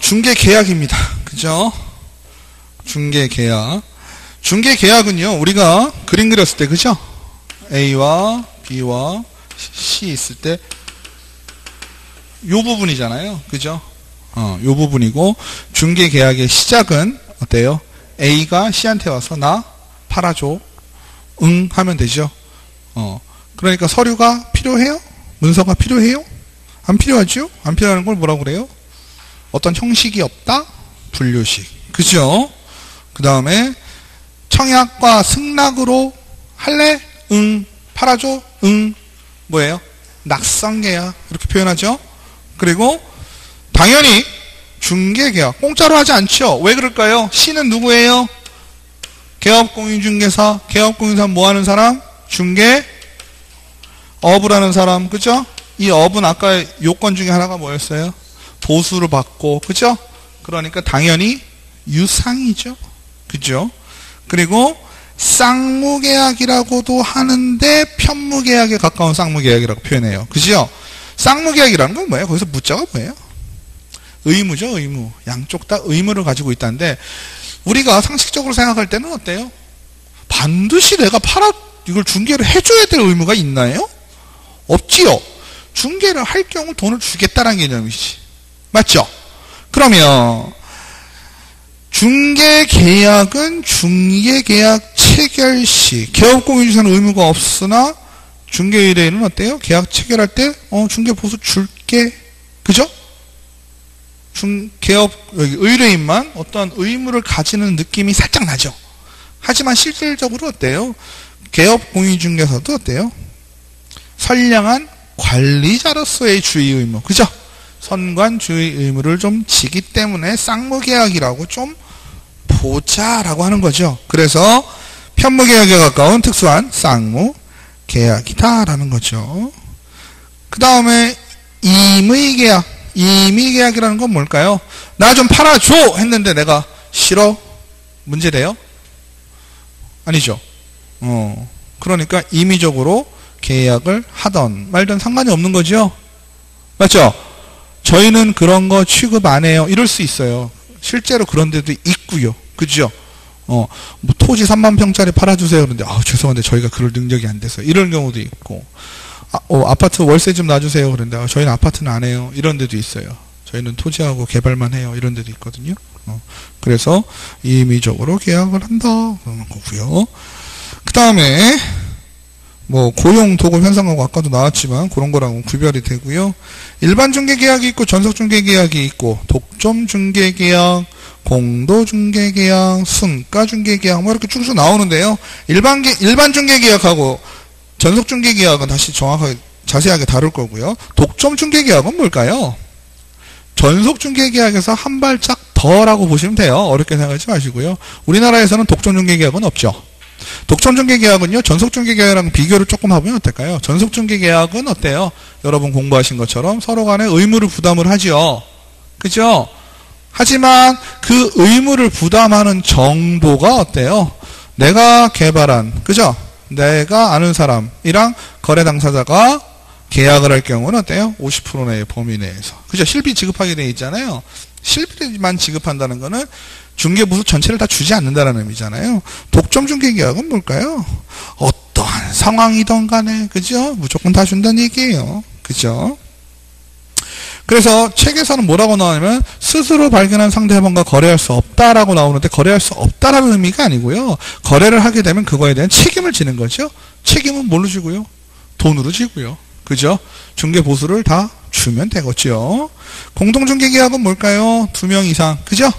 중개계약입니다. 그죠? 중개계약. 중개계약은요, 우리가 그림 그렸을 때, 그죠? A와 B와 C 있을 때, 요 부분이잖아요. 그죠? 요 부분이고, 중개계약의 시작은 어때요? A가 C한테 와서 나 팔아줘. 응 하면 되죠. 그러니까 서류가 필요해요? 문서가 필요해요? 안 필요하죠? 안 필요하는 걸 뭐라고 그래요? 어떤 형식이 없다? 분류식. 그죠? 그 다음에 청약과 승낙으로 할래? 응. 팔아줘? 응. 뭐예요? 낙성계약. 이렇게 표현하죠? 그리고 당연히 중개계약. 공짜로 하지 않죠? 왜 그럴까요? C는 누구예요? 개업공인중개사. 개업공인중개사 뭐 하는 사람? 중개 업을 하는 사람. 그죠? 이 업은 아까 요건 중에 하나가 뭐였어요? 보수를 받고. 그죠? 그러니까 당연히 유상이죠. 그죠? 그리고 쌍무계약이라고도 하는데 편무계약에 가까운 쌍무계약이라고 표현해요. 그죠? 쌍무계약이라는 건 뭐예요? 거기서 무자가 뭐예요? 의무죠. 의무. 양쪽 다 의무를 가지고 있다는데 우리가 상식적으로 생각할 때는 어때요? 반드시 내가 이걸 중개를 해줘야 될 의무가 있나요? 없지요. 중개를 할 경우 돈을 주겠다라는 개념이지. 맞죠? 그러면 중개계약은 중개계약 체결 시 개업공인중개사는 의무가 없으나 중개의뢰인은 어때요? 계약 체결할 때 중개보수 줄게. 그죠? 개업 의뢰인만 어떠한 의무를 가지는 느낌이 살짝 나죠. 하지만 실질적으로 어때요? 개업공인중개사도 어때요? 선량한 관리자로서의 주의 의무. 그죠? 선관 주의 의무를 좀 지기 때문에 쌍무계약이라고 좀 보자라고 하는 거죠. 그래서 편무계약에 가까운 특수한 쌍무계약이다라는 거죠. 그 다음에 임의계약. 임의계약이라는 건 뭘까요? 나 좀 팔아줘 했는데 내가 싫어? 문제돼요? 아니죠. 그러니까 임의적으로 계약을 하던 말든 상관이 없는 거죠. 맞죠? 저희는 그런 거 취급 안 해요. 이럴 수 있어요. 실제로 그런 데도 있고요. 그죠? 뭐 토지 3만 평짜리 팔아주세요. 그런데 죄송한데 저희가 그럴 능력이 안 돼서 이런 경우도 있고 아파트 월세 좀 놔주세요. 그런데 저희는 아파트는 안 해요. 이런 데도 있어요. 저희는 토지하고 개발만 해요. 이런 데도 있거든요. 그래서 임의적으로 계약을 한다. 그런 거고요. 그 다음에 뭐 고용 도급 현상하고 아까도 나왔지만 그런 거랑은 구별이 되고요. 일반 중개계약이 있고 전속 중개계약이 있고 독점 중개계약, 공도 중개계약, 순가 중개계약 뭐 이렇게 쭉쭉 나오는데요. 일반 중개계약하고 전속 중개계약은 다시 정확하게 자세하게 다룰 거고요. 독점 중개계약은 뭘까요? 전속 중개계약에서 한 발짝 더라고 보시면 돼요. 어렵게 생각하지 마시고요. 우리나라에서는 독점 중개계약은 없죠. 독점 중개계약은요, 전속 중개계약이랑 비교를 조금 해보면 어떨까요? 전속 중개계약은 어때요? 여러분 공부하신 것처럼 서로 간에 의무를 부담을 하죠. 그죠? 하지만 그 의무를 부담하는 정도가 어때요? 내가 개발한, 그죠? 내가 아는 사람이랑 거래 당사자가 계약을 할 경우는 어때요? 50% 내의 범위 내에서. 그죠? 실비 지급하게 되어 있잖아요. 실비만 지급한다는 거는 중개보수 전체를 다 주지 않는다는 의미잖아요. 독점 중개계약은 뭘까요? 어떠한 상황이든 간에, 그죠? 무조건 다 준다는 얘기예요. 그죠? 그래서 책에서는 뭐라고 나오냐면 스스로 발견한 상대방과 거래할 수 없다라고 나오는데 거래할 수 없다라는 의미가 아니고요. 거래를 하게 되면 그거에 대한 책임을 지는 거죠. 책임은 뭘로 지고요? 돈으로 지고요. 그죠? 중개보수를 다 주면 되겠죠. 공동중개계약은 뭘까요? 2명 이상. 그죠?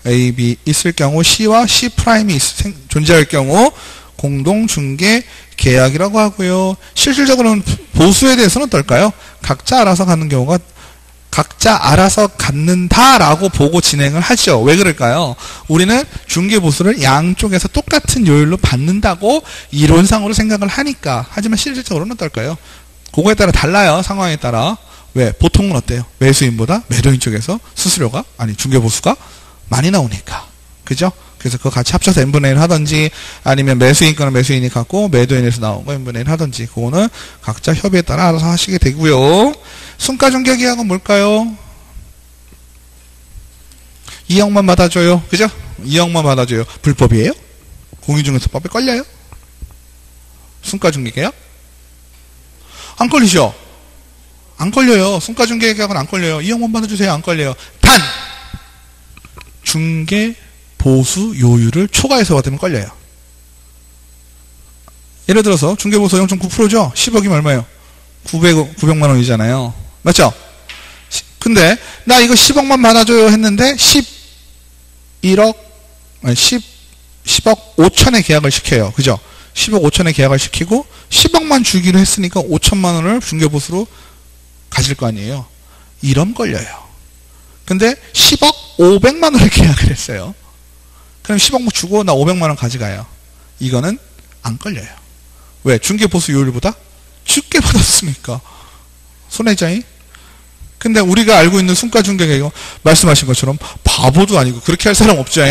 A, B 있을 경우 C와 C 프라임이 존재할 경우 공동중개계약이라고 하고요. 실질적으로는 보수에 대해서는 어떨까요? 각자 알아서 갖는다라고 보고 진행을 하죠. 왜 그럴까요? 우리는 중개보수를 양쪽에서 똑같은 요율로 받는다고 이론상으로 생각을 하니까. 하지만 실질적으로는 어떨까요? 그거에 따라 달라요. 상황에 따라. 왜? 보통은 어때요? 매수인보다 매도인 쪽에서 수수료가, 중개보수가 많이 나오니까. 그죠? 그래서 그거 같이 합쳐서 n분의 1 하든지, 아니면 매수인 거는 매수인이 갖고 매도인에서 나온 거 n분의 1 하든지, 그거는 각자 협의에 따라 알아서 하시게 되고요. 순가중개계약은 뭘까요? 2억만 받아줘요. 그죠? 2억만 받아줘요. 불법이에요? 공인중개사법에 걸려요? 순가중개계약? 안 걸리죠? 안 걸려요. 순가중개계약은 안 걸려요. 2억만 받아주세요. 안 걸려요. 단! 중개 보수 요율을 초과해서 받으면 걸려요. 예를 들어서 중개보수 0.9%죠? 10억이면 얼마예요? 900만 원이잖아요. 맞죠? 근데 나 이거 10억만 받아줘요 했는데 10억 5천에 계약을 시켜요. 그죠? 10억 5천에 계약을 시키고 10억만 주기로 했으니까 5천만 원을 중개보수로 가질 거 아니에요. 이런 걸려요. 근데 10억 500만 원에 계약을 했어요. 그럼 10억 주고 나 500만 원 가져가요. 이거는 안 걸려요. 왜? 중개보수 요율보다 적게 받았으니까. 손해자이? 근데 우리가 알고 있는 순가중개가 말씀하신 것처럼 바보도 아니고 그렇게 할 사람 없죠.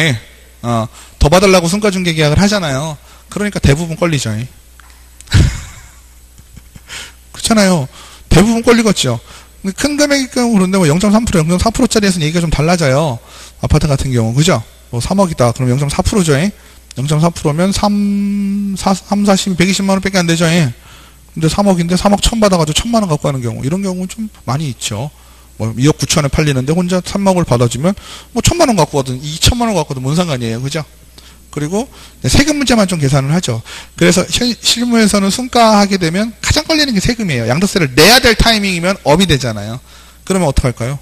더 봐달라고 순가중개 계약을 하잖아요. 그러니까 대부분 걸리죠. 그렇잖아요. 대부분 걸리겠죠. 큰 금액일 경우 그런데 뭐 0.3%, 0.4%짜리에서는 얘기가 좀 달라져요. 아파트 같은 경우. 그죠? 뭐 3억이다. 그럼 0.4%죠. 0.4%면 40, 120만 원 밖에 안 되죠. 근데 3억인데 3억 1천 받아가지고 1천만 원 갖고 가는 경우. 이런 경우는 좀 많이 있죠. 뭐 2억 9천에 팔리는데 혼자 3억을 받아주면 뭐 1천만 원 갖고 가든 2천만 원 갖고 가든 뭔 상관이에요. 그죠? 그리고 세금 문제만 좀 계산을 하죠. 그래서 실무에서는 순가하게 되면 가장 걸리는 게 세금이에요. 양도세를 내야 될 타이밍이면 업이 되잖아요. 그러면 어떡할까요?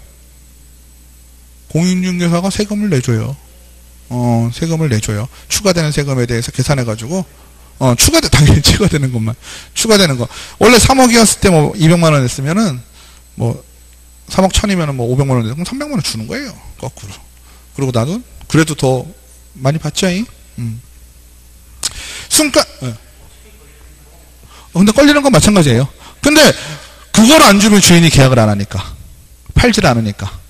공인중개사가 세금을 내줘요. 세금을 내줘요. 추가되는 세금에 대해서 계산해가지고, 당연히 추가되는 것만. 추가되는 거. 원래 3억이었을 때 뭐 200만 원 냈으면은, 뭐, 3억 1천이면은 뭐 500만 원 내서 그럼 300만 원 주는 거예요. 거꾸로. 그리고 나도, 그래도 더 많이 받죠, 순가, 근데 걸리는 건 마찬가지예요. 근데, 그걸 안 주면 주인이 계약을 안 하니까. 팔질 않으니까.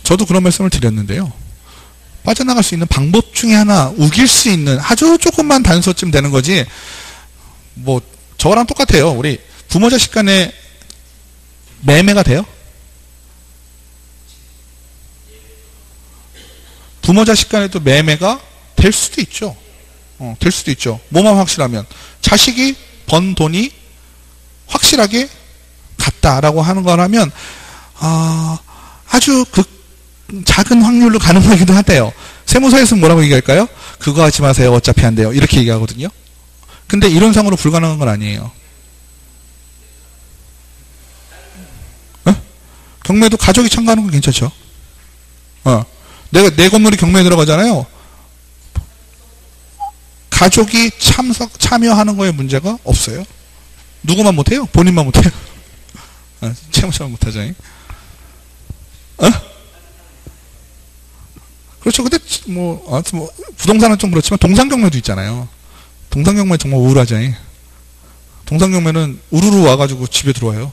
저도 그런 말씀을 드렸는데요. 빠져나갈 수 있는 방법 중에 하나, 우길 수 있는 아주 조금만 단서쯤 되는 거지, 뭐, 저랑 똑같아요. 우리 부모 자식 간에 매매가 돼요? 부모 자식 간에도 매매가 될 수도 있죠. 될 수도 있죠. 뭐만 확실하면. 자식이 번 돈이 확실하게 갔다라고 하는 거라면, 아주 작은 확률로 가능하기도 하대요. 세무사에서는 뭐라고 얘기할까요? 그거 하지 마세요. 어차피 안 돼요. 이렇게 얘기하거든요. 근데 이론상으로 불가능한 건 아니에요. 경매도 가족이 참가하는 건 괜찮죠. 내 건물이 경매에 들어가잖아요. 가족이 참여하는 거에 문제가 없어요. 누구만 못해요? 본인만 못해요. 채무자만 못하죠. 그렇죠. 근데 뭐 부동산은 좀 그렇지만 동상경매도 있잖아요. 동상경매 정말 우울하죠. 동상경매는 우르르 와가지고 집에 들어와요.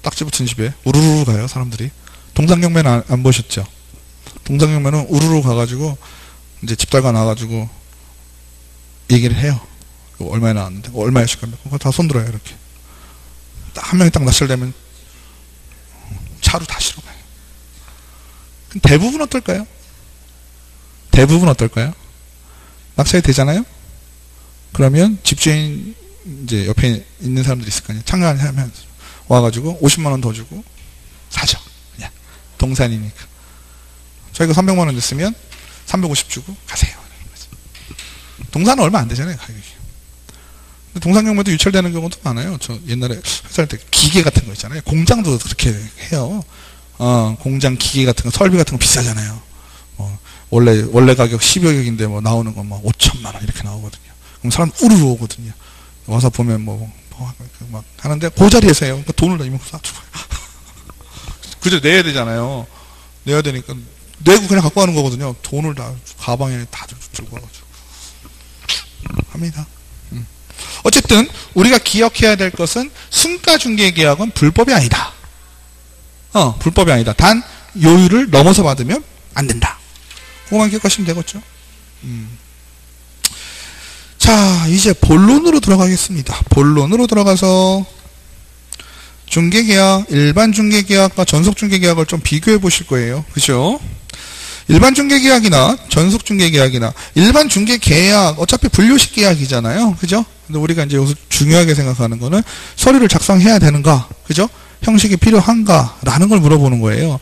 딱지 붙은 집에 우르르 가요, 사람들이. 동상경매는 안 보셨죠? 동상경매는 우르르 가가지고 이제 집달가 나와가지고 얘기를 해요. 얼마에 나왔는데, 얼마에 실 겁니까? 그거 다 손들어요, 이렇게. 한 명이 딱 낯설되면 차로 다 실어가요. 대부분 어떨까요? 대부분 어떨까요? 낙찰이 되잖아요? 그러면 집주인 이제 옆에 있는 사람들이 있을 거 아니에요. 참가하면 와가지고 50만 원 더 주고 사죠. 그냥 동산이니까. 저희가 300만 원 냈으면 350 주고 가세요. 동산은 얼마 안 되잖아요, 가격이. 근데 동산경매도 유찰되는 경우도 많아요. 저 옛날에 회사할 때 기계 같은 거 있잖아요. 공장도 그렇게 해요. 공장 기계 같은 거, 설비 같은 거 비싸잖아요. 원래 가격 10여억인데 뭐 나오는 건 뭐 5천만 원 이렇게 나오거든요. 그럼 사람 우르르 오거든요. 와서 보면 막 하는데 그 자리에서 해요. 그러니까 돈을 이만큼 쏴주고. 그죠? 내야 되잖아요. 내야 되니까 내고 그냥 갖고 가는 거거든요. 돈을 다 가방에 다 들고 와가지고 합니다. 어쨌든 우리가 기억해야 될 것은 순가중개계약은 불법이 아니다. 불법이 아니다. 단 요율을 넘어서 받으면 안 된다. 그거만 기억하시면 되겠죠. 자, 자, 이제 본론으로 들어가겠습니다. 본론으로 들어가서 중개계약, 일반 중개계약과 전속 중개계약을 좀 비교해 보실 거예요. 그죠? 일반 중개계약이나 전속 중개계약이나 일반 중개계약 어차피 분류식 계약이잖아요. 그죠? 근데 우리가 이제 여기서 중요하게 생각하는 거는 서류를 작성해야 되는가? 그죠? 형식이 필요한가? 라는 걸 물어보는 거예요.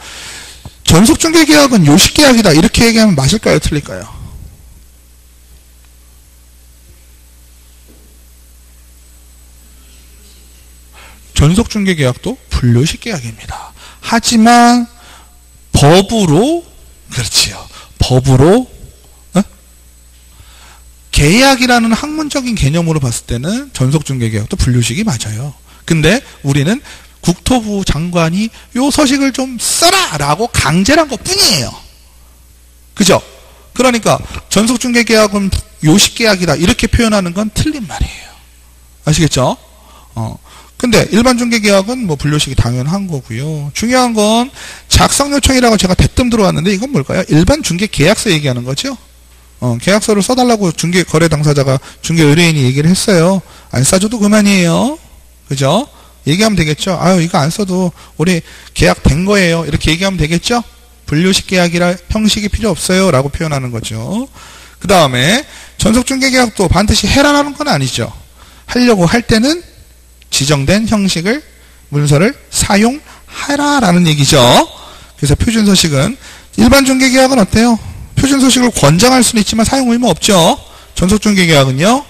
전속 중개계약은 요식 계약이다. 이렇게 얘기하면 맞을까요? 틀릴까요? 전속 중개계약도 분류식 계약입니다. 하지만 법으로 그렇지요. 법으로 계약이라는 학문적인 개념으로 봤을 때는 전속 중개계약도 분류식이 맞아요. 근데 우리는 국토부 장관이 요 서식을 좀 써라 라고 강제를 한 것 뿐이에요. 그죠? 그러니까 전속 중개계약은 요식 계약이다 이렇게 표현하는 건 틀린 말이에요. 아시겠죠? 근데 일반 중개계약은 뭐 분류식이 당연한 거고요. 중요한 건 작성 요청이라고 제가 대뜸 들어왔는데 이건 뭘까요? 일반 중개계약서 얘기하는 거죠. 계약서를 써달라고 중개 거래 당사자가 중개 의뢰인이 얘기를 했어요. 안 써줘도 그만이에요. 그죠? 얘기하면 되겠죠. 아유 이거 안 써도 우리 계약 된 거예요. 이렇게 얘기하면 되겠죠. 분류식 계약이라 형식이 필요 없어요. 라고 표현하는 거죠. 그 다음에 전속 중개계약도 반드시 해라라는 건 아니죠. 하려고 할 때는 지정된 형식을 문서를 사용하라라는 얘기죠. 그래서 표준서식은 일반 중개계약은 어때요? 표준서식을 권장할 수는 있지만 사용 의무 없죠. 전속 중개계약은요.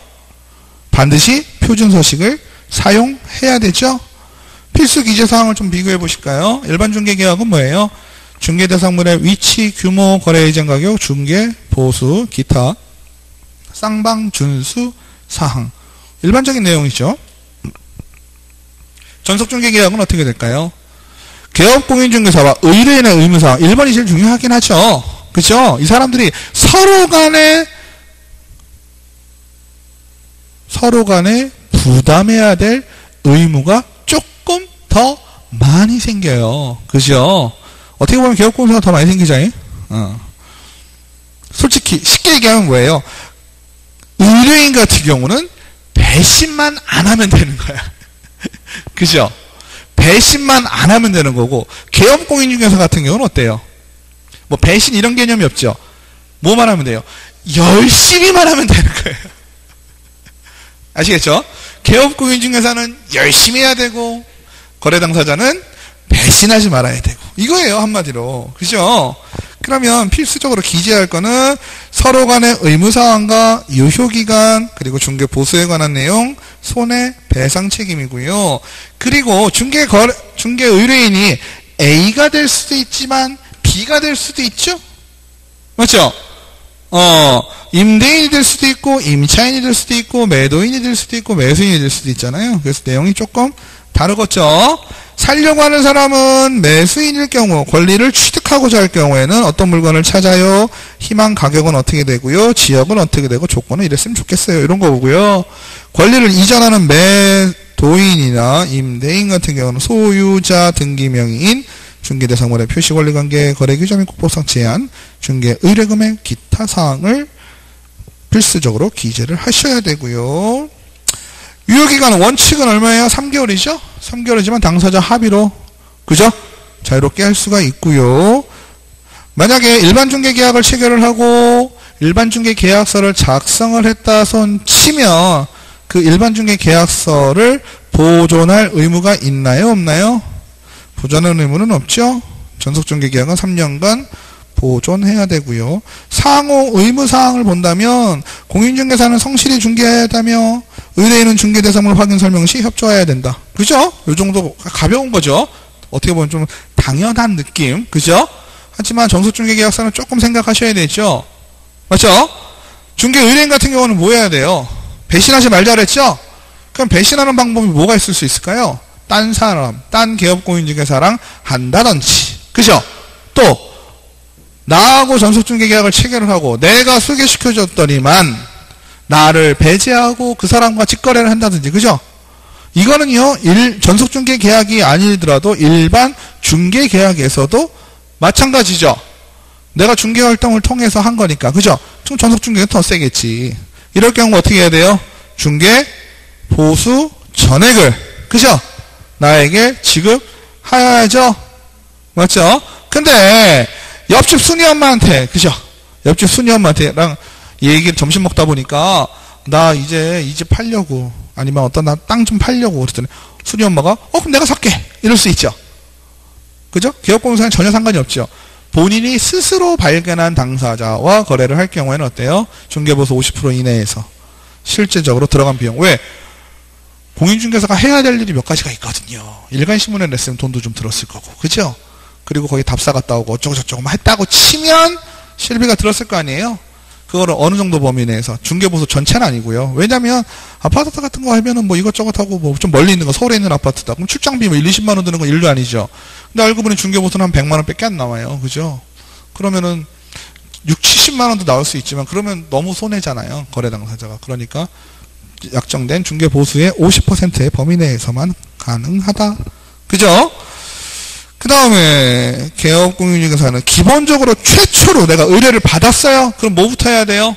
반드시 표준서식을 사용해야 되죠. 필수 기재사항을 좀 비교해 보실까요? 일반 중개계약은 뭐예요? 중개대상물의 위치, 규모, 거래 이전 가격, 중개, 보수, 기타, 쌍방, 준수, 사항. 일반적인 내용이죠. 전속중개계약은 어떻게 될까요? 개업공인중개사와 의뢰인의 의무사항 1번이 제일 중요하긴 하죠. 그죠? 이 사람들이 서로 간에 부담해야 될 의무가 조금 더 많이 생겨요. 그죠? 어떻게 보면 개업공인중개사가 더 많이 생기죠? 솔직히 쉽게 얘기하면 뭐예요? 의뢰인 같은 경우는 배신만 안 하면 되는 거야. 그죠? 배신만 안 하면 되는 거고 개업공인중개사 같은 경우는 어때요? 뭐 배신 이런 개념이 없죠. 뭐만 하면 돼요? 열심히만 하면 되는 거예요. 아시겠죠? 개업공인중개사는 열심히 해야 되고 거래 당사자는 배신하지 말아야 되고 이거예요 한마디로. 그죠? 그러면 필수적으로 기재할 거는 서로 간의 의무사항과 유효기간 그리고 중개보수에 관한 내용 손해배상 책임이고요. 그리고 중개 의뢰인이 A가 될 수도 있지만 B가 될 수도 있죠. 맞죠? 임대인이 될 수도 있고 임차인이 될 수도 있고 매도인이 될 수도 있고 매수인이 될 수도 있잖아요. 그래서 내용이 조금 다르겠죠. 살려고 하는 사람은 매수인일 경우 권리를 취득하고자 할 경우에는 어떤 물건을 찾아요? 희망 가격은 어떻게 되고요? 지역은 어떻게 되고 조건은 이랬으면 좋겠어요. 이런 거고요. 권리를 이전하는 매도인이나 임대인 같은 경우는 소유자 등기명의인 중개대상물의 표시권리관계 거래규정 및 국법상 제한 중개 의뢰금액 기타 사항을 필수적으로 기재를 하셔야 되고요. 유효기간은 원칙은 얼마예요? 3개월이죠? 3개월이지만 당사자 합의로 그죠? 자유롭게 할 수가 있고요. 만약에 일반 중개계약을 체결을 하고 일반 중개계약서를 작성을 했다 손 치면 그 일반 중개계약서를 보존할 의무가 있나요? 없나요? 보존할 의무는 없죠? 전속중개계약은 3년간 보존해야 되고요. 상호 의무사항을 본다면 공인중개사는 성실히 중개하다며 의뢰인은 중개대상물 확인 설명 시 협조해야 된다. 그죠? 이 정도 가벼운 거죠. 어떻게 보면 좀 당연한 느낌. 그죠? 하지만 전속중개계약서는 조금 생각하셔야 되죠. 맞죠? 중개 의뢰인 같은 경우는 뭐 해야 돼요? 배신하지 말자 그랬죠? 그럼 배신하는 방법이 뭐가 있을 수 있을까요? 딴 사람, 딴 개업공인중개사랑 한다든지. 그죠? 또 나하고 전속중개계약을 체결을 하고 내가 소개시켜줬더니만 나를 배제하고 그 사람과 직거래를 한다든지. 그죠? 이거는요 전속중개계약이 아니더라도 일반 중개계약에서도 마찬가지죠. 내가 중개활동을 통해서 한 거니까. 그죠? 전속중개가 더 세겠지. 이럴 경우 어떻게 해야 돼요? 중개 보수 전액을, 그죠? 나에게 지급하여야죠. 맞죠? 근데 옆집 순이 엄마한테, 그죠? 옆집 순이 엄마한테랑 얘기를 점심 먹다 보니까 나 이제 이 집 팔려고, 아니면 어떤 나 땅 좀 팔려고 그랬더니 순이 엄마가 그럼 내가 살게, 이럴 수 있죠. 그죠? 개업공사는 전혀 상관이 없죠. 본인이 스스로 발견한 당사자와 거래를 할 경우에는 어때요? 중개보수 50% 이내에서 실제적으로 들어간 비용. 왜? 공인중개사가 해야 될 일이 몇 가지가 있거든요. 일간신문에 냈으면 돈도 좀 들었을 거고, 그죠? 그리고 거기 답사 갔다 오고 어쩌고 저쩌고 했다고 치면 실비가 들었을 거 아니에요? 그거를 어느 정도 범위 내에서, 중개보수 전체는 아니고요. 왜냐면 아파트 같은 거 하면은 뭐 이것저것 하고 뭐 좀 멀리 있는 거, 서울에 있는 아파트다. 그럼 출장비 뭐 1, 20만 원 드는 건 일도 아니죠. 근데 알고 보니 중개보수는 한 100만 원밖에 안 나와요. 그죠? 그러면은 6, 70만 원도 나올 수 있지만 그러면 너무 손해잖아요. 거래 당사자가. 그러니까 약정된 중개보수의 50%의 범위 내에서만 가능하다. 그죠? 그 다음에 개업공인중개사는 기본적으로 최초로 내가 의뢰를 받았어요. 그럼 뭐부터 해야 돼요?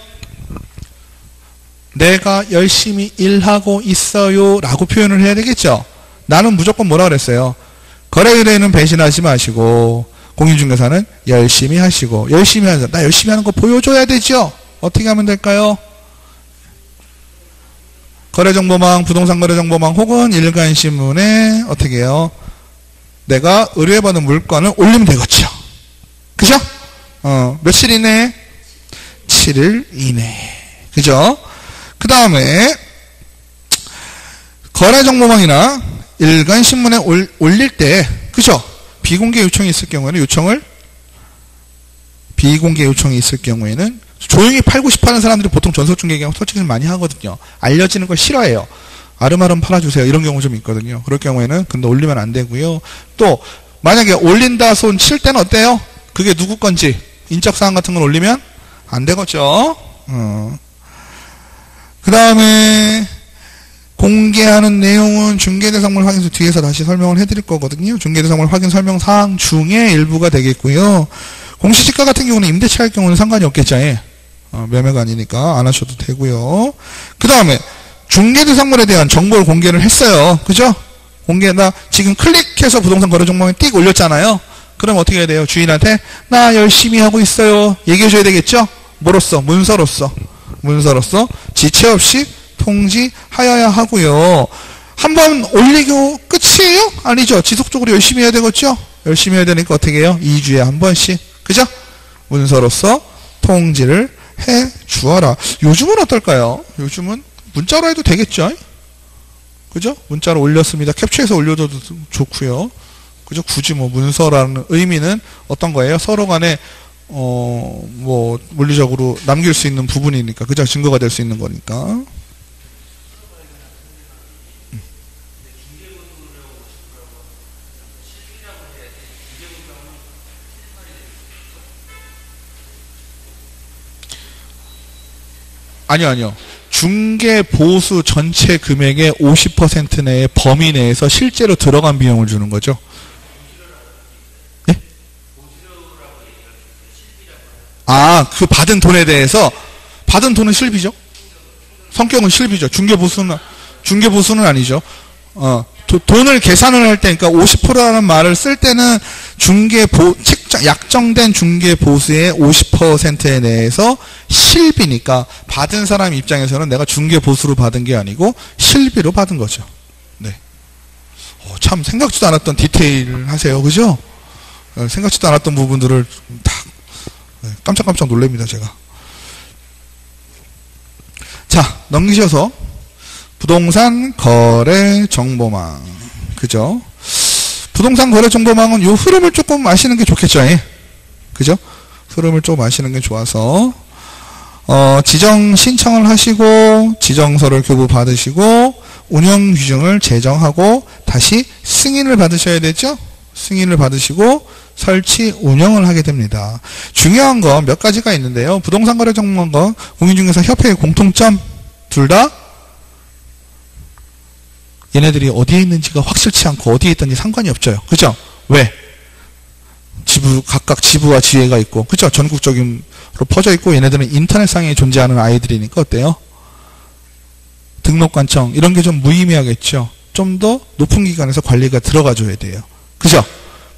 내가 열심히 일하고 있어요 라고 표현을 해야 되겠죠. 나는 무조건 뭐라 그랬어요? 거래 의뢰는 배신하지 마시고 공인중개사는 열심히 하시고, 열심히 하자. 나 열심히 하는 거 보여줘야 되죠. 어떻게 하면 될까요? 거래정보망, 부동산 거래정보망 혹은 일간신문에 어떻게 해요? 내가 의뢰받은 물건을 올리면 되겠죠. 그죠? 며칠 이내? 7일 이내. 그죠? 그 다음에 거래정보망이나 일간신문에 올릴 때, 그죠? 비공개 요청이 있을 경우에는 비공개 요청이 있을 경우에는 조용히 팔고 싶어하는 사람들이 보통 전속중개기하고 솔직히 많이 하거든요. 알려지는 걸 싫어해요. 아름아름 팔아주세요. 이런 경우 좀 있거든요. 그럴 경우에는 근데 올리면 안 되고요. 또 만약에 올린다 손 칠 때는 어때요? 그게 누구 건지 인적사항 같은 걸 올리면 안 되겠죠. 그 다음에 공개하는 내용은 중개대상물 확인서 뒤에서 다시 설명을 해드릴 거거든요. 중개대상물 확인 설명사항 중에 일부가 되겠고요. 공시지가 같은 경우는 임대차 할 경우는 상관이 없겠죠. 매매가 아니니까 안 하셔도 되고요. 그 다음에 중개대상물에 대한 정보를 공개를 했어요. 그죠? 나 지금 클릭해서 부동산 거래정보망에 띡 올렸잖아요. 그럼 어떻게 해야 돼요? 주인한테 나 열심히 하고 있어요 얘기해줘야 되겠죠? 뭐로써? 문서로서 지체 없이 통지하여야 하고요. 한번 올리고 끝이에요? 아니죠. 지속적으로 열심히 해야 되겠죠? 열심히 해야 되니까 어떻게 해요? 2주에 한 번씩. 그죠? 문서로서 통지를 해 주어라. 요즘은 어떨까요? 요즘은 문자로 해도 되겠죠? 그죠? 문자로 올렸습니다. 캡처해서 올려줘도 좋고요. 그죠? 굳이 뭐 문서라는 의미는 어떤 거예요? 서로 간에 뭐 물리적으로 남길 수 있는 부분이니까, 그죠? 증거가 될 수 있는 거니까. 아니요. 중개 보수 전체 금액의 50% 내의 범위 내에서 실제로 들어간 비용을 주는 거죠. 예? 그 받은 돈에 대해서, 받은 돈은 실비죠. 성격은 실비죠. 중개 보수는 아니죠. 돈을 계산을 할 때, 그러니까 50%라는 말을 쓸 때는 약정된 중개 보수의 50%에 대해서 실비니까 받은 사람 입장에서는 내가 중개 보수로 받은 게 아니고 실비로 받은 거죠. 네. 참 생각지도 않았던 디테일 하세요. 그죠? 생각지도 않았던 부분들을 다 깜짝깜짝 놀랍니다, 제가. 자, 넘기셔서 부동산 거래 정보망. 그죠? 부동산 거래 정보망은 요 흐름을 조금 아시는 게 좋겠죠. 그죠? 흐름을 좀 아시는 게 좋아서 지정 신청을 하시고 지정서를 교부 받으시고 운영 규정을 제정하고 다시 승인을 받으셔야 되죠. 승인을 받으시고 설치 운영을 하게 됩니다. 중요한 건 몇 가지가 있는데요. 부동산 거래 정보망과 공인중개사 협회의 공통점, 둘 다 얘네들이 어디에 있는지가 확실치 않고 어디에 있든지 상관이 없죠. 그죠? 왜? 각각 지부와 지회가 있고, 그죠? 전국적으로 퍼져 있고, 얘네들은 인터넷상에 존재하는 아이들이니까 어때요? 등록관청 이런 게 좀 무의미하겠죠. 좀 더 높은 기관에서 관리가 들어가 줘야 돼요. 그죠?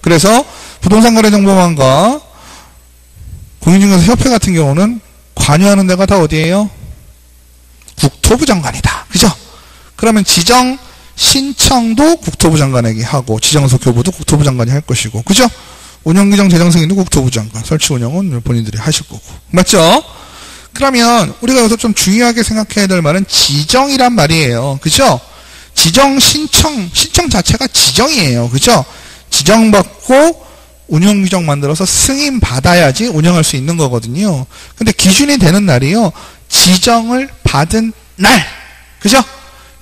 그래서 부동산거래정보망과 공인중개사 협회 같은 경우는 관여하는 데가 다 어디예요? 국토부 장관이다. 그죠? 그러면 지정 신청도 국토부 장관에게 하고 지정서 교부도 국토부 장관이 할 것이고, 그죠? 운영규정 제정 승인도 국토부 장관, 설치 운영은 본인들이 하실 거고, 맞죠? 그러면 우리가 여기서 좀 중요하게 생각해야 될 말은 지정이란 말이에요. 그죠? 지정 신청 자체가 지정이에요. 그죠? 지정받고 운영규정 만들어서 승인 받아야지 운영할 수 있는 거거든요. 근데 기준이 되는 날이요, 지정을 받은 날. 그죠?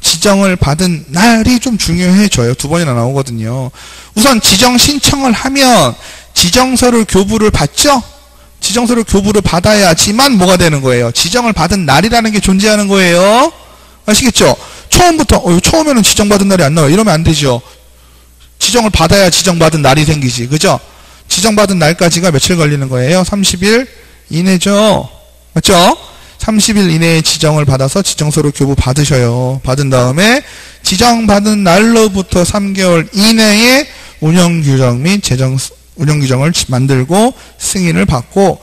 지정을 받은 날이 좀 중요해져요. 두 번이나 나오거든요. 우선 지정 신청을 하면 지정서를 교부를 받죠? 지정서를 교부를 받아야지만 뭐가 되는 거예요? 지정을 받은 날이라는 게 존재하는 거예요. 아시겠죠? 처음부터 처음에는 지정받은 날이 안 나와요. 이러면 안 되죠. 지정을 받아야 지정받은 날이 생기지. 그죠? 지정받은 날까지가 며칠 걸리는 거예요? 30일 이내죠. 맞죠? 30일 이내에 지정을 받아서 지정서를 교부 받으셔요. 받은 다음에 지정받은 날로부터 3개월 이내에 운영규정 및 운영규정을 만들고 승인을 받고,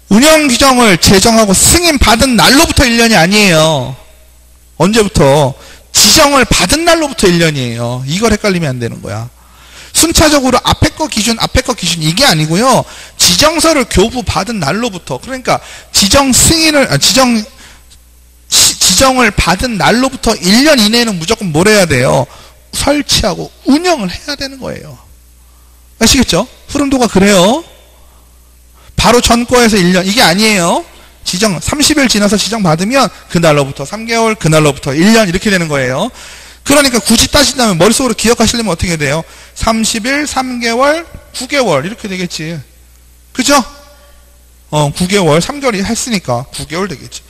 운영규정을 제정하고 승인 받은 날로부터 1년이 아니에요. 언제부터? 지정을 받은 날로부터 1년이에요. 이걸 헷갈리면 안 되는 거야. 순차적으로 앞에 거 기준 이게 아니고요. 지정서를 교부 받은 날로부터, 그러니까 지정을 받은 날로부터 1년 이내에는 무조건 뭘 해야 돼요? 설치하고 운영을 해야 되는 거예요. 아시겠죠? 흐름도가 그래요. 바로 전거에서 1년 이게 아니에요. 지정 30일 지나서 지정 받으면 그날로부터 3개월, 그날로부터 1년 이렇게 되는 거예요. 그러니까 굳이 따진다면 머릿속으로 기억하시려면 어떻게 돼요? 30일, 3개월, 9개월 이렇게 되겠지. 그죠? 9개월, 3개월이 했으니까 9개월 되겠지.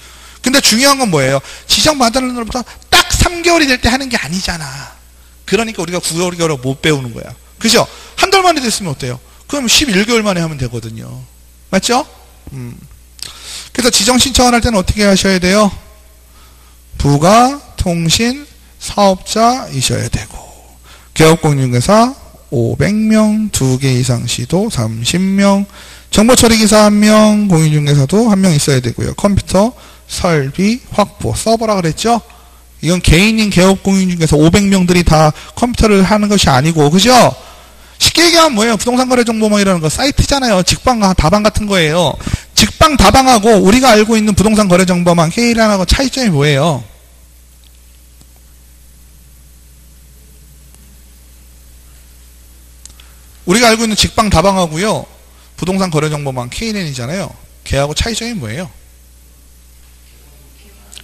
근데 중요한 건 뭐예요? 지정받은 날로부터 딱 3개월이 될 때 하는 게 아니잖아. 그러니까 우리가 9개월을 못 배우는 거야. 그죠? 한 달 만에 됐으면 어때요? 그럼 11개월 만에 하면 되거든요. 맞죠? 그래서 지정 신청을 할 때는 어떻게 하셔야 돼요? 부가 통신 사업자이셔야 되고, 개업공인중개사 500명, 2개 이상 시도 30명, 정보처리기사 1명, 공인중개사도 1명 있어야 되고요. 컴퓨터 설비 확보, 서버라 그랬죠? 이건 개인인 개업공인중개사 500명들이 다 컴퓨터를 하는 것이 아니고, 그죠? 쉽게 얘기하면 뭐예요? 부동산거래정보망이라는 거 사이트잖아요. 직방, 다방 같은 거예요. 직방, 다방하고 우리가 알고 있는 부동산거래정보망 K라인하고 차이점이 뭐예요? 우리가 알고 있는 직방, 다방하고요, 부동산거래정보망 K라인이잖아요. 걔하고 차이점이 뭐예요?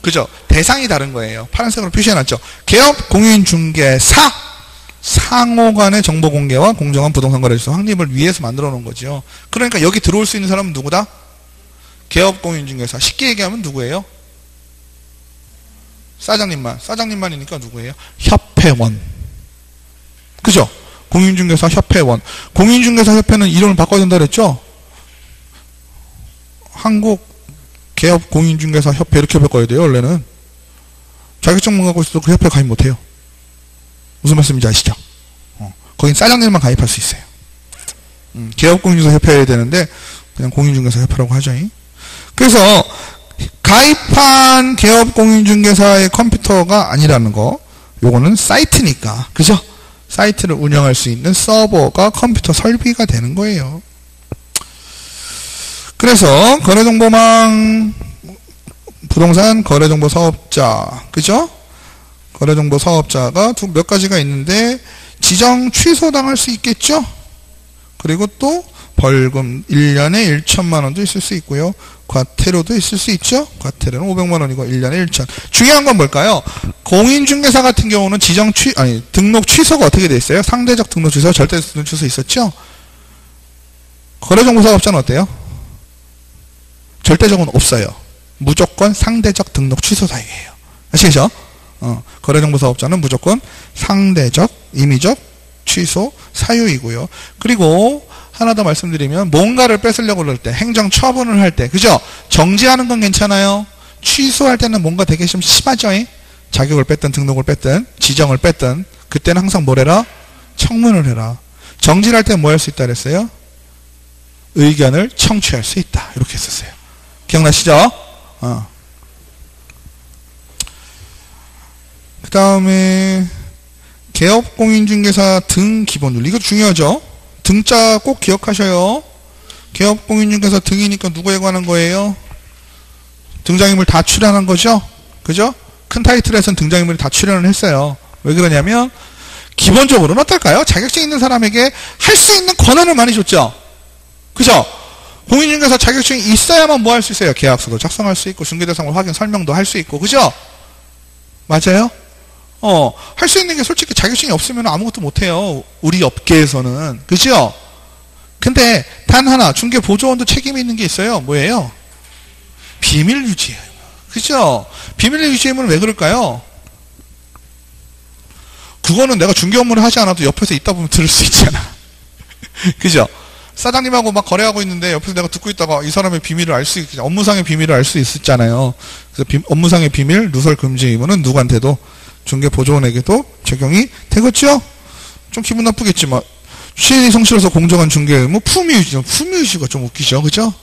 그죠? 대상이 다른 거예요. 파란색으로 표시해놨죠. 개업 공인중개사 상호 간의 정보 공개와 공정한 부동산 거래소 확립을 위해서 만들어 놓은 거죠. 그러니까 여기 들어올 수 있는 사람은 누구다? 개업 공인중개사. 쉽게 얘기하면 누구예요? 사장님만이니까 누구예요? 협회원. 그죠? 공인중개사 협회원. 공인중개사 협회는 이름을 바꿔야 된다 그랬죠? 한국 개업 공인중개사 협회 이렇게 바꿔야 돼요. 원래는 자격증만 갖고 있어도 그 협회 가입 못해요. 무슨 말씀인지 아시죠? 거긴 사장님만 가입할 수 있어요. 개업 공인중개사 협회 해야 되는데 그냥 공인중개사 협회라고 하죠. 그래서 가입한 개업 공인중개사의 컴퓨터가 아니라는 거, 요거는 사이트니까, 그죠? 사이트를 운영할 수 있는 서버가 컴퓨터 설비가 되는 거예요. 그래서 거래정보망 부동산 거래정보 사업자, 그죠? 거래정보 사업자가 몇 가지가 있는데, 지정 취소당할 수 있겠죠? 그리고 또 벌금 1년에 1천만 원도 있을 수 있고요. 과태료도 있을 수 있죠? 과태료는 500만 원이고 1년에 1천. 중요한 건 뭘까요? 공인중개사 같은 경우는 등록 취소가 어떻게 돼 있어요? 상대적 등록 취소, 절대적 등록 취소 있었죠? 거래정보 사업자는 어때요? 절대적은 없어요. 무조건 상대적 등록 취소 사유예요. 아시겠죠? 거래정보 사업자는 무조건 상대적, 임의적 취소 사유이고요. 그리고 하나 더 말씀드리면, 뭔가를 뺏으려고 그럴 때, 행정 처분을 할 때, 그죠? 정지하는 건 괜찮아요. 취소할 때는 뭔가 되게 좀 심하죠? 자격을 뺐든 등록을 뺐든 지정을 뺐든 그때는 항상 뭘 해라? 청문을 해라. 정지할 때 뭐 할 수 있다 그랬어요? 의견을 청취할 수 있다. 이렇게 했었어요. 기억나시죠? 그 다음에 개업공인중개사 등 기본률. 이거 중요하죠? 등자 꼭 기억하셔요. 개업공인중개사 등이니까 누구에 관한 거예요? 등장인물 다 출연한 거죠? 그죠? 큰 타이틀에서는 등장인물이 다 출연을 했어요. 왜 그러냐면 기본적으로는 어떨까요? 자격증 있는 사람에게 할 수 있는 권한을 많이 줬죠? 그죠? 공인중개사 자격증이 있어야만 뭐 할 수 있어요? 계약서도 작성할 수 있고 중개대상물 확인 설명도 할 수 있고 그죠? 맞아요? 할 수 있는 게 솔직히 자격증이 없으면 아무것도 못해요. 우리 업계에서는. 그죠? 근데 단 하나 중개보조원도 책임이 있는 게 있어요. 뭐예요? 비밀 유지예요. 그죠? 비밀 유지하면 왜 그럴까요? 그거는 내가 중개 업무를 하지 않아도 옆에서 있다 보면 들을 수 있잖아. 그죠? 사장님하고 막 거래하고 있는데 옆에서 내가 듣고 있다가 이 사람의 비밀을 알 수 있잖아. 업무상의 비밀을 알 수 있었잖아요. 그래서 업무상의 비밀 누설 금지 의무는 누구한테도 중개보조원에게도 적용이 되겠죠? 좀 기분 나쁘겠지만 시인이 성실해서 공정한 중개 의무 품위유지. 품위유지가 좀 웃기죠. 그죠?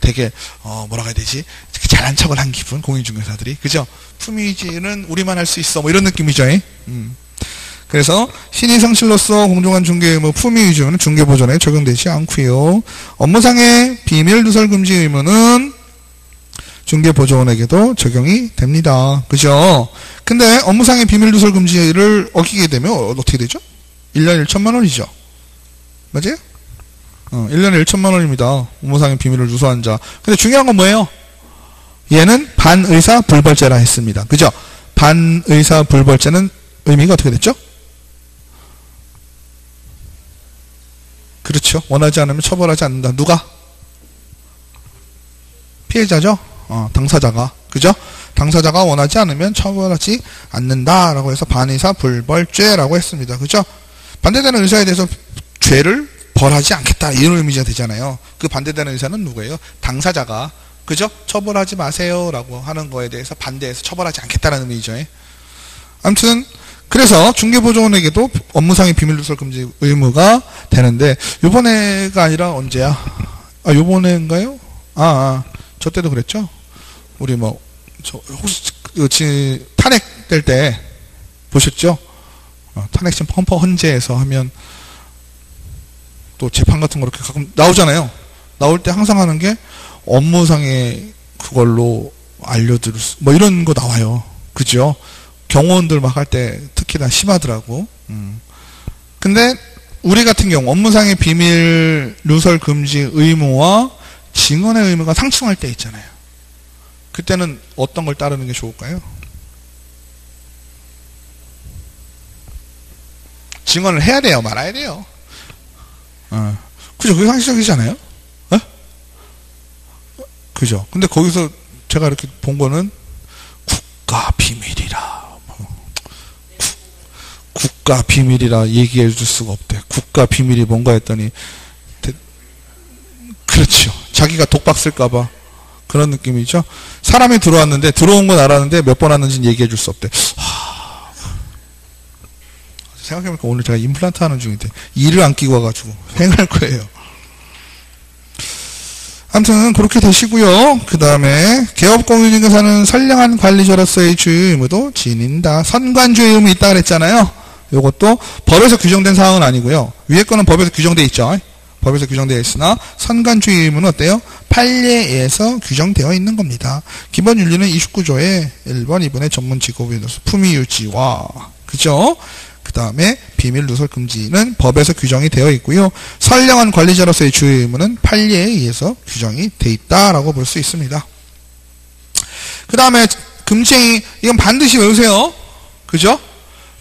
되게 뭐라고 해야 되지? 잘한 척을 한 기분 공인중개사들이. 그죠? 품위유지는 우리만 할 수 있어. 뭐 이런 느낌이죠. 그래서 신의 성실로서 공정한 중개 의무 품위 유지는 중개보조원에 적용되지 않고요. 업무상의 비밀 누설 금지 의무는 중개보조원에게도 적용이 됩니다. 그죠? 근데 업무상의 비밀 누설 금지를 어기게 되면 어떻게 되죠? 1년에 1천만 원이죠. 맞아요? 1년에 1천만 원입니다. 업무상의 비밀을 누설한 자. 근데 중요한 건 뭐예요? 얘는 반의사 불벌죄라 했습니다. 그죠? 반의사 불벌죄는 의미가 어떻게 됐죠? 그렇죠. 원하지 않으면 처벌하지 않는다. 누가? 피해자죠? 당사자가. 그죠? 당사자가 원하지 않으면 처벌하지 않는다라고 해서 반의사 불벌죄라고 했습니다. 그죠? 반대되는 의사에 대해서 죄를 벌하지 않겠다. 이런 의미가 되잖아요. 그 반대되는 의사는 누구예요? 당사자가. 그죠? 처벌하지 마세요라고 하는 거에 대해서 반대해서 처벌하지 않겠다는 의미죠. 아무튼 그래서 중개보조원에게도 업무상의 비밀누설 금지 의무가 되는데 요번에가 아니라 언제야? 요번에인가요? 저 때도 그랬죠? 우리 혹시 탄핵될 때 보셨죠? 탄핵심 펌퍼 헌재에서 하면 또 재판 같은 거 이렇게 가끔 나오잖아요. 나올 때 항상 하는 게 업무상의 그걸로 알려드릴 수, 뭐 이런 거 나와요. 그죠? 경호원들 막 할 때 특히나 심하더라고. 근데 우리 같은 경우 업무상의 비밀 누설 금지 의무와 증언의 의무가 상충할 때 있잖아요. 그때는 어떤 걸 따르는 게 좋을까요? 증언을 해야 돼요? 말아야 돼요? 그죠? 그게 상식적이잖아요? 그죠? 근데 거기서 제가 이렇게 본 거는 국가 비밀이라. 국가 비밀이라 얘기해 줄 수가 없대. 국가 비밀이 뭔가 했더니, 그렇죠. 자기가 독박 쓸까봐. 그런 느낌이죠. 사람이 들어왔는데, 들어온 건 알았는데 몇 번 왔는지는 얘기해 줄 수 없대. 생각해보니까 오늘 제가 임플란트 하는 중인데, 이를 안 끼고 와가지고, 횡할 거예요. 아무튼 그렇게 되시고요. 그 다음에 개업공인중개사는 선량한 관리자로서의 주의 의무도 지닌다. 선관주의 의무 있다 그랬잖아요. 요것도 법에서 규정된 사항은 아니고요. 위에 거는 법에서 규정되어 있죠. 법에서 규정되어 있으나 선관주의 의무는 어때요? 판례에서 규정되어 있는 겁니다. 기본 윤리는 29조에 1번, 2번의 전문 직업의 품위 유지와 그죠? 그 다음에 비밀 누설 금지는 법에서 규정이 되어 있고요. 선량한 관리자로서의 주의 의무는 판례에 의해서 규정이 되어 있다라고 볼 수 있습니다. 그 다음에 금지행위, 이건 반드시 외우세요. 그죠?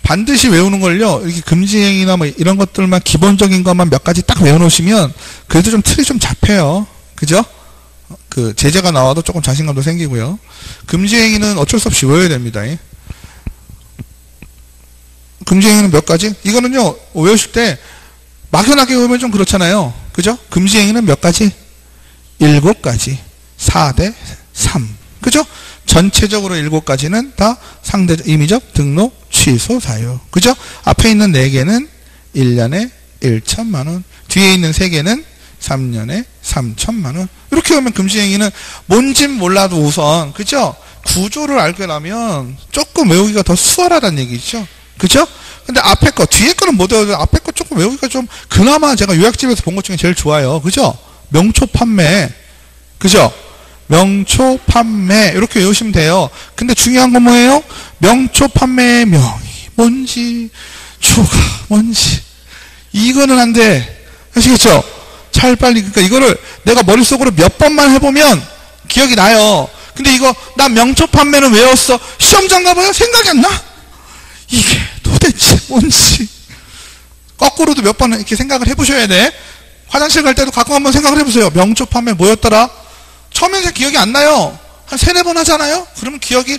반드시 외우는 걸요. 이렇게 금지행위나 뭐 이런 것들만 기본적인 것만 몇 가지 딱 외워놓으시면 그래도 좀 틀이 좀 잡혀요. 그죠? 그 제재가 나와도 조금 자신감도 생기고요. 금지행위는 어쩔 수 없이 외워야 됩니다. 금지행위는 몇 가지? 이거는요, 외우실 때 막연하게 외우면 좀 그렇잖아요. 그죠? 금지행위는 몇 가지? 7가지. 4대 3. 그죠? 전체적으로 7가지는 다 상대적, 임의적, 등록, 취소, 사유. 그죠? 앞에 있는 4개는 1년에 1천만원, 뒤에 있는 3개는 3년에 3천만원. 이렇게 하면 금지행위는 뭔진 몰라도 우선, 그죠? 구조를 알게 되면 조금 외우기가 더 수월하다는 얘기죠. 그죠? 근데 앞에 거, 뒤에 거는 못 외워도 앞에 거 조금 외우기가 좀, 그나마 제가 요약집에서 본 것 중에 제일 좋아요. 그죠? 명초 판매. 그죠? 명초 판매. 이렇게 외우시면 돼요. 근데 중요한 건 뭐예요? 명초 판매의 명이 뭔지, 초가 뭔지. 이거는 안 돼. 아시겠죠? 잘 빨리, 그러니까 이거를 내가 머릿속으로 몇 번만 해보면 기억이 나요. 근데 이거, 나 명초 판매는 외웠어. 시험장 가봐요? 생각이 안 나? 이게 도대체 뭔지. 거꾸로도 몇 번 이렇게 생각을 해보셔야 돼. 화장실 갈 때도 가끔 한번 생각을 해보세요. 명초 판매 뭐였더라? 처음에는 기억이 안 나요. 한 3-4번 하잖아요? 그러면 기억이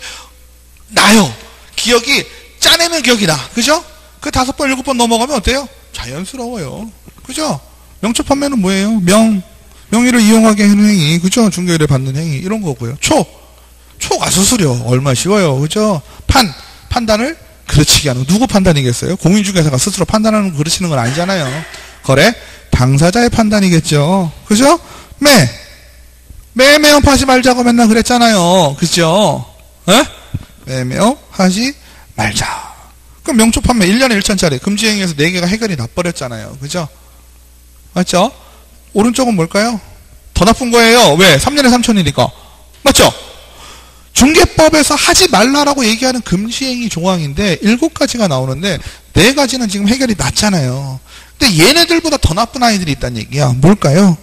나요. 기억이 짜내면 기억이 나. 그죠? 그 5번, 7번 넘어가면 어때요? 자연스러워요. 그죠? 명초 판매는 뭐예요? 명의를 이용하게 하는 행위. 그죠? 중개를 받는 행위. 이런 거고요. 초가 수수료. 얼마 쉬워요. 그죠? 판단을 그르치게 하는 거. 누구 판단이겠어요? 공인중개사가 스스로 판단하는 거 그르치는 건 아니잖아요. 거래 당사자의 판단이겠죠. 그죠? 매매업하지 말자고 맨날 그랬잖아요. 그죠? 에? 매매업하지 말자. 그럼 명초 판매 1년에 1천짜리 금지행위에서 4개가 해결이 나버렸잖아요. 그죠? 맞죠? 오른쪽은 뭘까요? 더 나쁜 거예요. 왜? 3년에 3천이니까. 맞죠? 중개법에서 하지 말라라고 얘기하는 금지행위 조항인데 7가지가 나오는데 4가지는 지금 해결이 났잖아요. 근데 얘네들보다 더 나쁜 아이들이 있다는 얘기야. 뭘까요?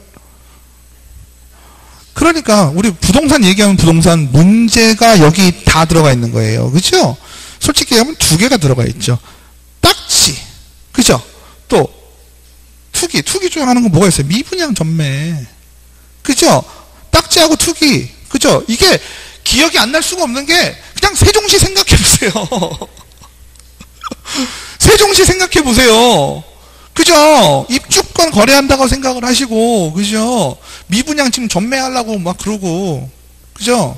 그러니까 우리 부동산 얘기하면 부동산 문제가 여기 다 들어가 있는 거예요. 그죠? 솔직히 얘기하면 2개가 들어가 있죠. 딱지. 그죠? 또 투기 조항하는 건 뭐가 있어요? 미분양 전매. 그죠? 딱지하고 투기. 그죠? 이게 기억이 안 날 수가 없는 게 그냥 세종시 생각해 보세요. 세종시 생각해 보세요. 그죠? 입주권 거래한다고 생각을 하시고, 그죠? 미분양 지금 전매하려고 막 그러고, 그죠?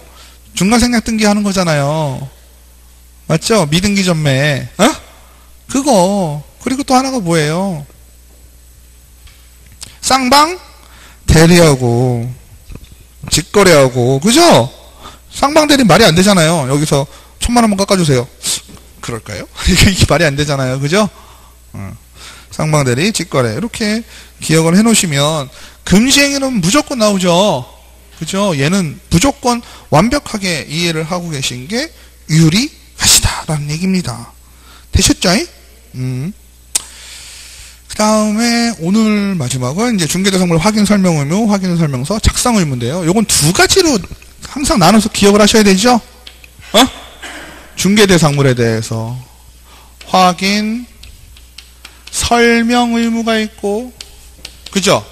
중간생략 등기하는 거잖아요. 맞죠? 미등기 전매. 어? 그거. 그리고 또 하나가 뭐예요? 쌍방 대리하고 직거래하고, 그죠? 쌍방 대리 말이 안 되잖아요. 여기서 1,000,000원만 깎아주세요. 그럴까요? 이게 말이 안 되잖아요. 그죠? 쌍방 대리 직거래 이렇게 기억을 해놓으시면 금지행위는 무조건 나오죠. 그죠? 얘는 무조건 완벽하게 이해를 하고 계신 게 유리하시다라는 얘기입니다. 되셨죠? 그 다음에 오늘 마지막은 이제 중개대상물 확인 설명 의무, 확인 설명서 작성 의무인데요. 요건 2가지로 항상 나눠서 기억을 하셔야 되죠? 중개대상물에 대해서 확인 설명 의무가 있고, 그죠?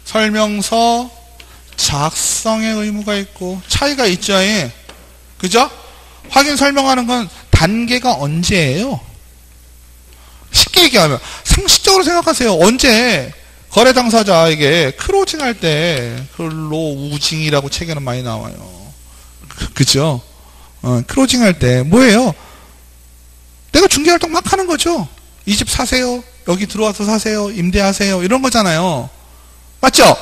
설명서 작성의 의무가 있고, 차이가 있죠? 그죠? 확인 설명하는 건 단계가 언제예요? 쉽게 얘기하면, 상식적으로 생각하세요. 언제 거래 당사자에게 크로징 할 때, 근로우징이라고 책에는 많이 나와요. 그죠? 크로징 할 때, 뭐예요? 내가 중개활동 막 하는 거죠? 이 집 사세요. 여기 들어와서 사세요. 임대하세요. 이런 거잖아요. 맞죠?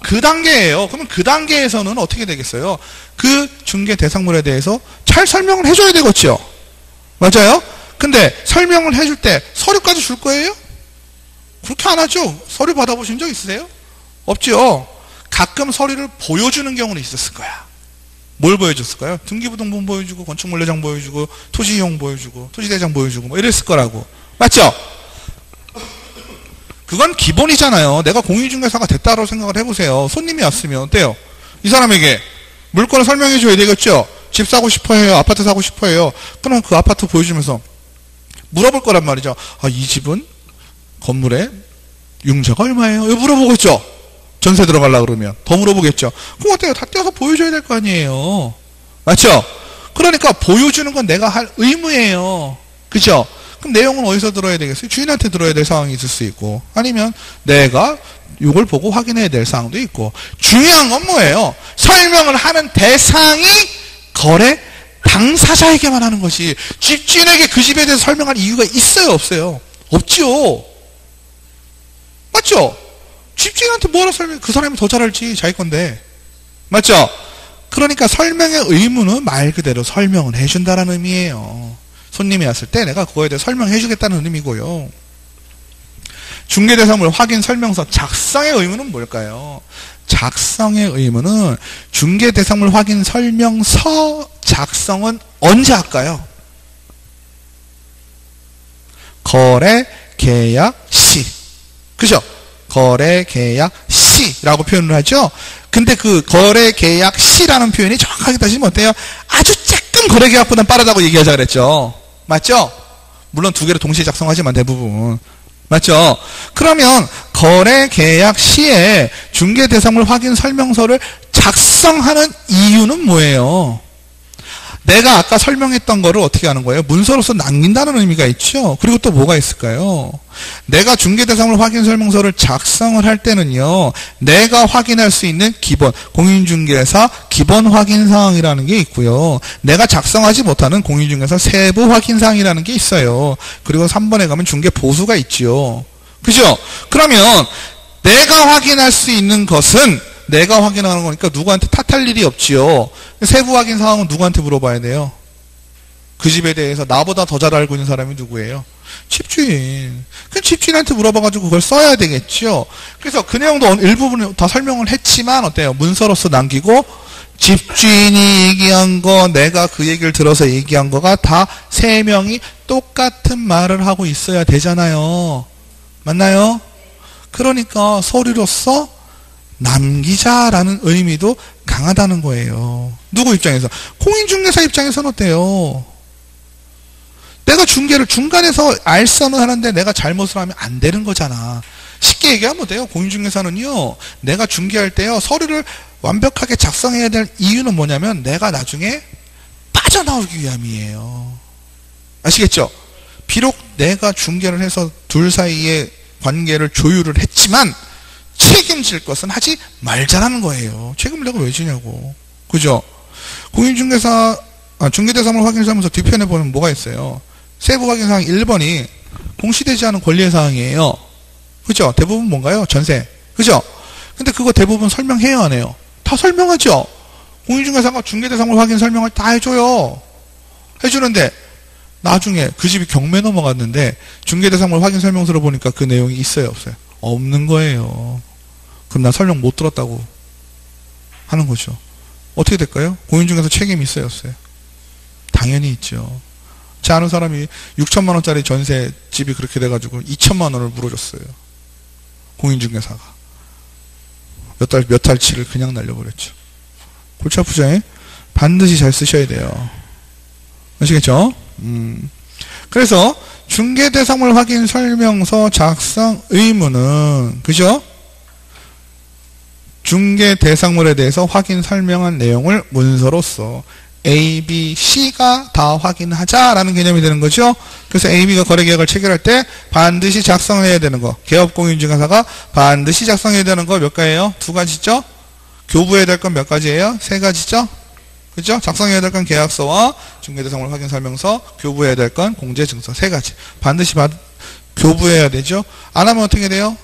그 단계예요. 그러면 그 단계에서는 어떻게 되겠어요? 그 중개 대상물에 대해서 잘 설명을 해줘야 되겠죠? 맞아요? 근데 설명을 해줄 때 서류까지 줄 거예요? 그렇게 안 하죠? 서류 받아보신 적 있으세요? 없죠? 가끔 서류를 보여주는 경우는 있었을 거야. 뭘 보여줬을까요? 등기부등본 보여주고, 건축물례장 보여주고, 토지이용 보여주고, 토지대장 보여주고, 뭐 이랬을 거라고. 맞죠? 그건 기본이잖아요. 내가 공인중개사가 됐다고 생각을 해보세요. 손님이 왔으면 어때요? 이 사람에게 물건을 설명해 줘야 되겠죠? 집 사고 싶어 해요. 아파트 사고 싶어 해요. 그럼 그 아파트 보여주면서 물어볼 거란 말이죠. 이 집은 건물에 융자가 얼마예요? 이거 물어보겠죠? 전세 들어가려고 그러면 더 물어보겠죠. 그럼 어때요? 다 떼어서 보여줘야 될 거 아니에요. 맞죠? 그러니까 보여주는 건 내가 할 의무예요. 그죠? 그럼 내용은 어디서 들어야 되겠어요? 주인한테 들어야 될 상황이 있을 수 있고, 아니면 내가 이걸 보고 확인해야 될 사항도 있고, 중요한 건 뭐예요? 설명을 하는 대상이 거래 당사자에게만 하는 것이, 집주인에게 그 집에 대해서 설명할 이유가 있어요, 없어요? 없죠. 맞죠? 집주인한테 뭐라 설명해? 그 사람이 더 잘 알지, 자기 건데. 맞죠? 그러니까 설명의 의무는 말 그대로 설명을 해준다는 의미예요. 손님이 왔을 때 내가 그거에 대해 설명해 주겠다는 의미고요. 중개대상물 확인 설명서 작성의 의무는 뭘까요? 작성의 의무는 중개대상물 확인 설명서 작성은 언제 할까요? 거래 계약 시. 그죠? 거래 계약 시라고 표현을 하죠. 근데 그 거래 계약 시라는 표현이 정확하게 따지면 어때요? 아주 조금 거래 계약보다는 빠르다고 얘기하자 그랬죠. 맞죠? 물론 두 개를 동시에 작성하지만 대부분. 맞죠? 그러면 거래 계약 시에 중개대상물 확인 설명서를 작성하는 이유는 뭐예요? 내가 아까 설명했던 거를 어떻게 하는 거예요? 문서로서 남긴다는 의미가 있죠. 그리고 또 뭐가 있을까요? 내가 중개대상물 확인 설명서를 작성을 할 때는요, 내가 확인할 수 있는 기본, 공인중개사 기본 확인사항이라는 게 있고요, 내가 작성하지 못하는 공인중개사 세부 확인사항이라는 게 있어요. 그리고 3번에 가면 중개보수가 있죠. 그죠? 그러면 내가 확인할 수 있는 것은 내가 확인하는 거니까 누구한테 탓할 일이 없지요. 세부 확인 사항은 누구한테 물어봐야 돼요? 그 집에 대해서 나보다 더 잘 알고 있는 사람이 누구예요? 집주인. 그 집주인한테 물어봐가지고 그걸 써야 되겠죠. 그래서 그 내용도 일부분 다 설명을 했지만 어때요? 문서로서 남기고 집주인이 얘기한 거, 내가 그 얘기를 들어서 얘기한 거가 다 세 명이 똑같은 말을 하고 있어야 되잖아요. 맞나요? 그러니까 서류로서 남기자라는 의미도 강하다는 거예요. 누구 입장에서? 공인중개사 입장에서는 어때요? 내가 중개를 중간에서 알선을 하는데 내가 잘못을 하면 안 되는 거잖아. 쉽게 얘기하면 어때요? 공인중개사는요, 내가 중개할 때요, 서류를 완벽하게 작성해야 될 이유는 뭐냐면 내가 나중에 빠져나오기 위함이에요. 아시겠죠? 비록 내가 중개를 해서 둘 사이의 관계를 조율을 했지만 책임질 것은 하지 말자라는 거예요. 책임을 내가 왜 지냐고. 그죠? 공인중개사, 중개대상물 확인서면서 뒤편에 보면 뭐가 있어요? 세부 확인사항 1번이 공시되지 않은 권리의 사항이에요. 그죠? 대부분 뭔가요? 전세. 그죠? 근데 그거 대부분 설명해요, 안 해요? 다 설명하죠? 공인중개사가 중개대상물 확인 설명을 다 해줘요. 해주는데, 나중에 그 집이 경매 넘어갔는데, 중개대상물 확인 설명서를 보니까 그 내용이 있어요, 없어요? 없는 거예요. 그럼 난 설명 못 들었다고 하는 거죠. 어떻게 될까요? 공인중개사 책임이 있어요, 없어요? 당연히 있죠. 제 아는 사람이 6천만 원짜리 전세 집이 그렇게 돼가지고 2천만 원을 물어줬어요. 공인중개사가. 몇 달치를 그냥 날려버렸죠. 골치 아프죠? 반드시 잘 쓰셔야 돼요. 아시겠죠? 그래서 중개대상물 확인 설명서 작성 의무는, 그죠? 중개대상물에 대해서 확인 설명한 내용을 문서로서 A, B, C가 다 확인하자라는 개념이 되는 거죠. 그래서 A, B가 거래계약을 체결할 때 반드시 작성해야 되는 거, 개업공인중개사가 반드시 작성해야 되는 거 몇 가지예요? 두 가지죠? 교부해야 될 건 몇 가지예요? 세 가지죠? 그죠? 작성해야 될 건 계약서와 중개대상물 확인 설명서, 교부해야 될 건 공제증서, 세 가지. 반드시 교부해야 되죠? 안 하면 어떻게 돼요?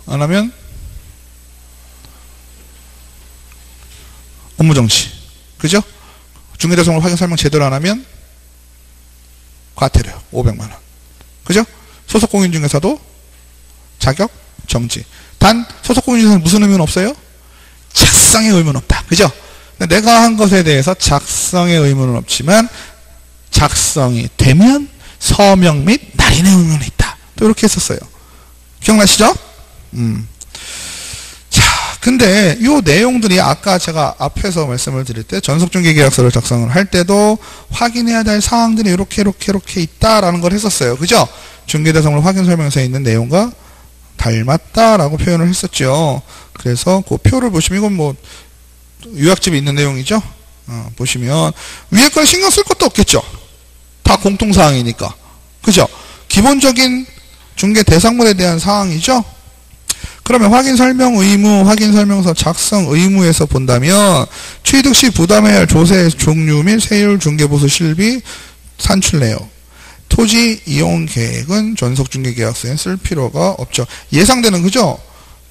안 하면 업무정지. 그죠? 중개대상물 확인 설명 제대로 안 하면 과태료 500만 원. 그죠? 소속공인중개사도 자격 정지. 단 소속공인중개사는 무슨 의무는 없어요? 작성의 의무는 없다. 그죠? 내가 한 것에 대해서 작성의 의무는 없지만 작성이 되면 서명 및 날인의 의무는 있다. 또 이렇게 했었어요. 기억나시죠? 자, 근데 이 내용들이 아까 제가 앞에서 말씀을 드릴 때 전속중개계약서를 작성을 할 때도 확인해야 될 사항들이 이렇게 있다라는 걸 했었어요. 그죠? 중개대상물 확인 설명서에 있는 내용과 닮았다라고 표현을 했었죠. 그래서 그 표를 보시면, 이건 뭐 요약집에 있는 내용이죠. 보시면 위에 건 신경 쓸 것도 없겠죠. 다 공통사항이니까. 그죠? 기본적인 중개 대상물에 대한 사항이죠. 그러면 확인 설명 의무, 확인 설명서 작성 의무에서 본다면 취득 시 부담해야 할 조세 종류 및 세율 중개보수 실비 산출 내역. 토지 이용 계획은 전속 중개 계약서에 쓸 필요가 없죠. 예상되는 그죠?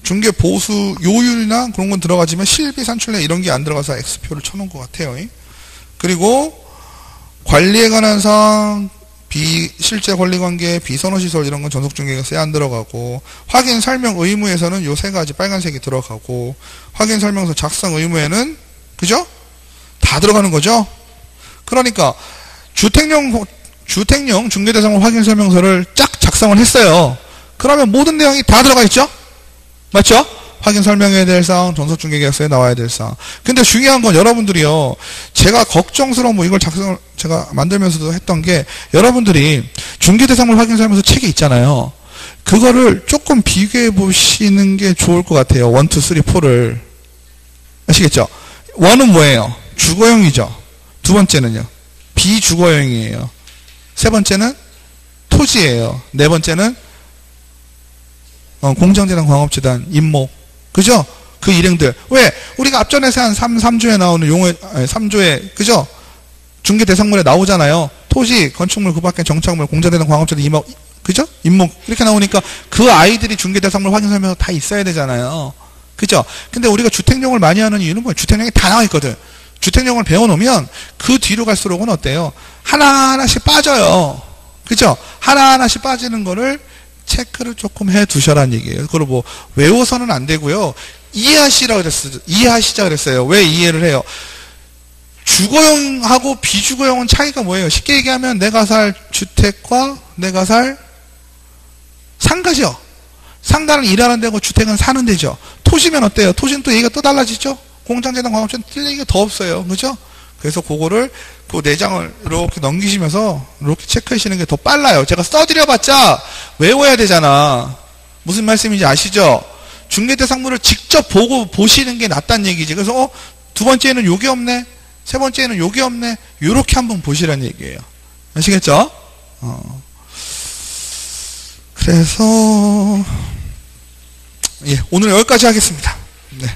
중개 보수 요율이나 그런 건 들어가지만 실비 산출 내역 이런 게 안 들어가서 X표를 쳐놓은 것 같아요. 그리고 관리에 관한 사항, 실제 권리관계, 비선호시설 이런 건 전속중개계약서에 안 들어가고, 확인 설명 의무에서는 요 세 가지 빨간색이 들어가고, 확인 설명서 작성 의무에는 그죠? 다 들어가는 거죠. 그러니까 주택용 중개대상물 확인 설명서를 쫙 작성을 했어요. 그러면 모든 내용이 다 들어가 있죠? 맞죠? 확인 설명해야 될 사항, 전속중개계약서에 나와야 될 사항. 근데 중요한 건 여러분들이요, 제가 걱정스러운 이걸 제가 만들면서도 했던 게, 여러분들이 중개대상물 확인 설명서 책이 있잖아요. 그거를 조금 비교해 보시는 게 좋을 것 같아요. 1, 2, 3, 4를. 아시겠죠? 1은 뭐예요? 주거용이죠. 두 번째는요, 비주거용이에요. 세 번째는 토지예요. 네 번째는 공정재단, 광업재단, 임목. 그죠? 그 일행들. 왜? 우리가 앞전에서 한 3조에 나오는 3조에, 그죠? 중개대상물에 나오잖아요. 토지, 건축물, 그 밖에 정착물, 공정재단, 광업재단, 임목, 그죠? 임목. 이렇게 나오니까 그 아이들이 중개대상물 확인설명서 다 있어야 되잖아요. 그죠? 근데 우리가 주택용을 많이 하는 이유는 뭐예요? 주택용이 다 나와 있거든. 주택용을 배워놓으면 그 뒤로 갈수록은 어때요? 하나하나씩 빠져요. 그죠? 하나하나씩 빠지는 거를 체크를 조금 해 두셔라는 얘기예요. 그걸 외워서는 안 되고요. 이해하시자 그랬어요. 왜 이해를 해요? 주거용하고 비주거용은 차이가 뭐예요? 쉽게 얘기하면 내가 살 주택과 내가 살 상가죠. 상가는 일하는 데고 주택은 사는 데죠. 토지면 어때요? 토지는 또 얘기가 또 달라지죠? 공장재단, 광업재단 틀 얘기가 더 없어요. 그죠? 그래서 그거를 그 내장을 이렇게 넘기시면서 이렇게 체크하시는 게 더 빨라요. 제가 써드려봤자 외워야 되잖아. 무슨 말씀인지 아시죠? 중개대상물을 직접 보시는 게 낫다는 얘기지. 그래서 두 번째는 요게 없네, 세 번째는 요게 없네, 요렇게 한번 보시라는 얘기예요. 아시겠죠? 그래서 오늘 여기까지 하겠습니다. 네.